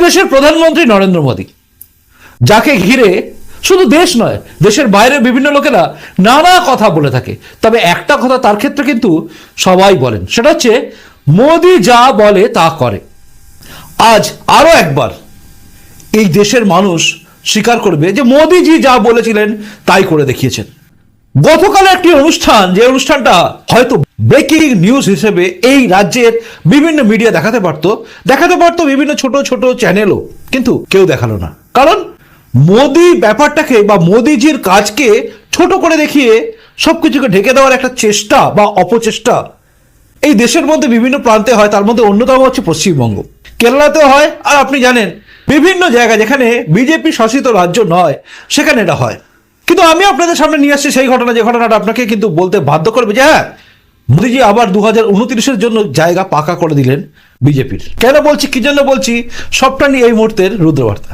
দেশের প্রধানমন্ত্রী নরেন্দ্র মোদী, যাকে ঘিরে শুধু দেশ নয়, দেশের বাইরে বিভিন্ন লোকেরা নানা কথা বলে থাকে। তবে একটা কথা তার ক্ষেত্রে কিন্তু সবাই বলেন, সেটা হচ্ছে মোদী যা বলে তা করে। আজ আরো একবার এই দেশের মানুষ স্বীকার করবে যে মোদীজি যা বলেছিলেন তাই করে দেখিয়েছেন। গতকাল একটি অনুষ্ঠান, যে অনুষ্ঠানটা হয়তো ব্রেকিং নিউজ হিসেবে এই রাজ্যের বিভিন্ন মিডিয়া দেখাতে পারতো বিভিন্ন ছোট ছোট চ্যানেলও, কিন্তু কেউ দেখালো না। কারণ মোদী ব্যাপারটাকে বা মোদীজির কাজকে ছোট করে দেখিয়ে সবকিছুকে ঢেকে দেওয়ার একটা চেষ্টা বা অপচেষ্টা এই দেশের মধ্যে বিভিন্ন প্রান্তে হয়। তার মধ্যে অন্যতম হচ্ছে পশ্চিমবঙ্গ, কেরালাতেও হয়, আর আপনি জানেন বিভিন্ন জায়গায় যেখানে বিজেপি শাসিত রাজ্য নয় সেখানে এটা হয়। কিন্তু আমি আপনাদের সামনে নিয়ে আসছি সেই ঘটনা, যে ঘটনাটা আপনাকে কিন্তু বলতে বাধ্য করবে যে হ্যাঁ, মোদীজি আবার 2029-এর জন্য জায়গা পাকা করে দিলেন বিজেপির। কেন বলছি, কি জন্য বলছি, সবটা নিয়ে এই মুহূর্তের রুদ্রবার্তা।